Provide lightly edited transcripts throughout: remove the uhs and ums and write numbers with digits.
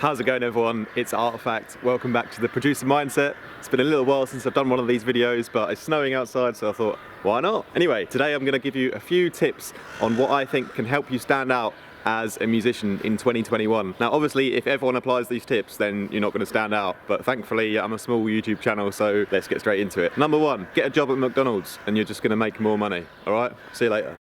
How's it going, everyone? It's Artifact. Welcome back to the Producer Mindset. It's been a little while since I've done one of these videos, but it's snowing outside, so I thought, why not? Anyway, today I'm going to give you a few tips on what I think can help you stand out as a musician in 2021. Now obviously if everyone applies these tips then you're not going to stand out, but thankfully I'm a small YouTube channel, so let's get straight into it. Number one, get a job at McDonald's and you're just going to make more money. Alright, see you later.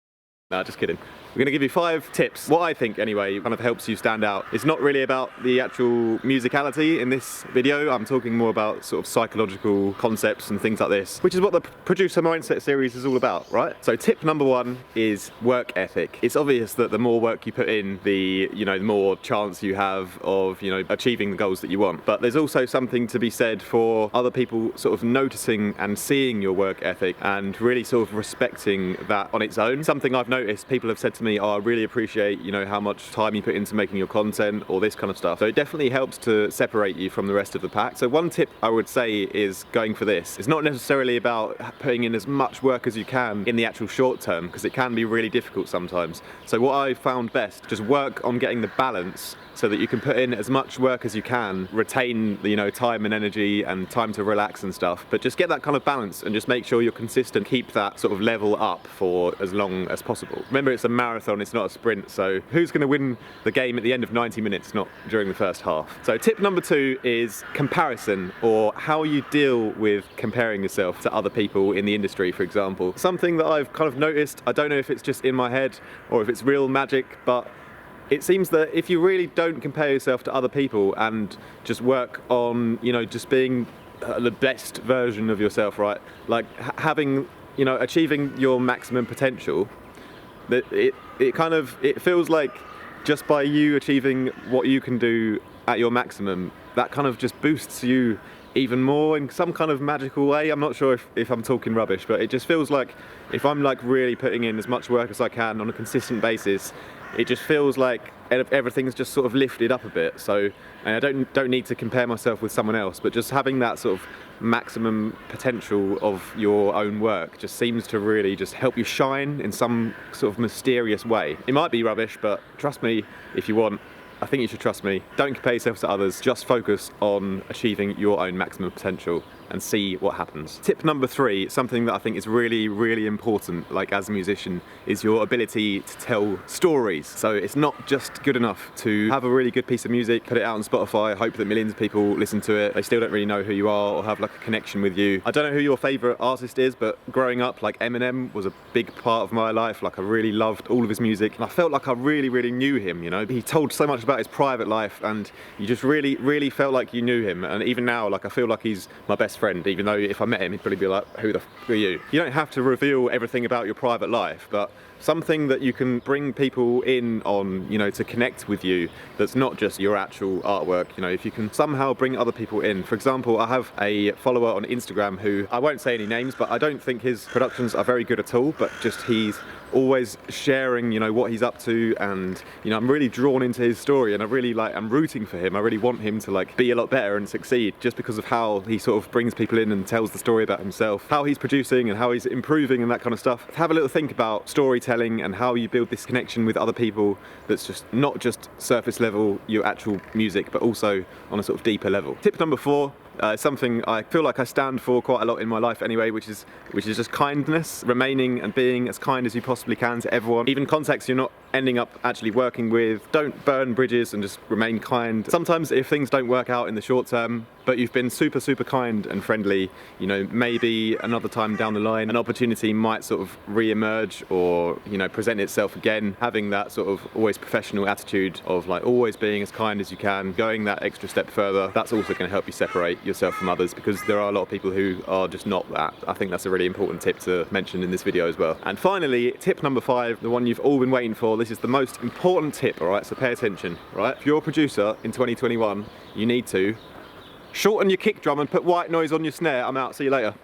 Nah, just kidding. We're going to give you 5 tips. What I think, anyway, kind of helps you stand out. It's not really about the actual musicality in this video. I'm talking more about sort of psychological concepts and things like this, which is what the Producer Mindset series is all about, right? So tip number 1 is work ethic. It's obvious that the more work you put in, the more chance you have of, achieving the goals that you want. But there's also something to be said for other people sort of noticing and seeing your work ethic and really sort of respecting that on its own. Something I've noticed, people have said to me, oh, I really appreciate, how much time you put into making your content, or this kind of stuff. So it definitely helps to separate you from the rest of the pack. So one tip I would say is going for this. It's not necessarily about putting in as much work as you can in the actual short term, because it can be really difficult sometimes. So what I found best, just work on getting the balance so that you can put in as much work as you can, retain time and energy and time to relax and stuff, but just get that kind of balance and just make sure you're consistent, keep that sort of level up for as long as possible. Remember, it's a marathon, it's not a sprint, so who's going to win the game at the end of 90 minutes, not during the first half? So tip number 2 is comparison, or how you deal with comparing yourself to other people in the industry, for example. Something that I've kind of noticed, I don't know if it's just in my head or if it's real magic, but it seems that if you really don't compare yourself to other people and just work on, just being the best version of yourself, right? Like having, achieving your maximum potential, that it feels like just by you achieving what you can do at your maximum, that kind of just boosts you even more in some kind of magical way. I'm not sure if I'm talking rubbish, but it just feels like if I'm like really putting in as much work as I can on a consistent basis, it just feels like everything's just sort of lifted up a bit. So and I don't need to compare myself with someone else, but just having that sort of maximum potential of your own work just seems to really just help you shine in some sort of mysterious way. It might be rubbish, but trust me if you want. I think you should trust me. Don't compare yourself to others, just focus on achieving your own maximum potential and see what happens. Tip number 3, something that I think is really, really important, like as a musician, is your ability to tell stories. So it's not just good enough to have a really good piece of music, put it out on Spotify, hope that millions of people listen to it. They still don't really know who you are or have like a connection with you. I don't know who your favorite artist is, but growing up, like Eminem was a big part of my life. Like I really loved all of his music and I felt like I really, really knew him, He told so much about his private life and you just really, really felt like you knew him. And even now, like I feel like he's my best friend, even though if I met him, he'd probably be like, who the f are you? You don't have to reveal everything about your private life, but something that you can bring people in on, to connect with you, that's not just your actual artwork. If you can somehow bring other people in. For example, I have a follower on Instagram who, I won't say any names, but I don't think his productions are very good at all, but just he's always sharing, what he's up to, and I'm really drawn into his story, and I'm rooting for him. I really want him to be a lot better and succeed, just because of how he sort of brings people in and tells the story about himself, how he's producing and how he's improving and that kind of stuff. Have a little think about storytelling and how you build this connection with other people that's just not just surface level, your actual music, but also on a sort of deeper level. Tip number 4, something I feel like I stand for quite a lot in my life anyway, which is just kindness, remaining and being as kind as you possibly can to everyone, even contacts you're not ending up actually working with. Don't burn bridges and just remain kind. Sometimes if things don't work out in the short term, but you've been super, super kind and friendly, maybe another time down the line, an opportunity might sort of re-emerge or, present itself again. Having that sort of always professional attitude of always being as kind as you can, going that extra step further, that's also going to help you separate yourself from others, because there are a lot of people who are just not that. I think that's a really important tip to mention in this video as well. And finally, tip number 5, the one you've all been waiting for. This is the most important tip, alright, so pay attention, right? If you're a producer in 2021, you need to shorten your kick drum and put white noise on your snare. I'm out, see you later.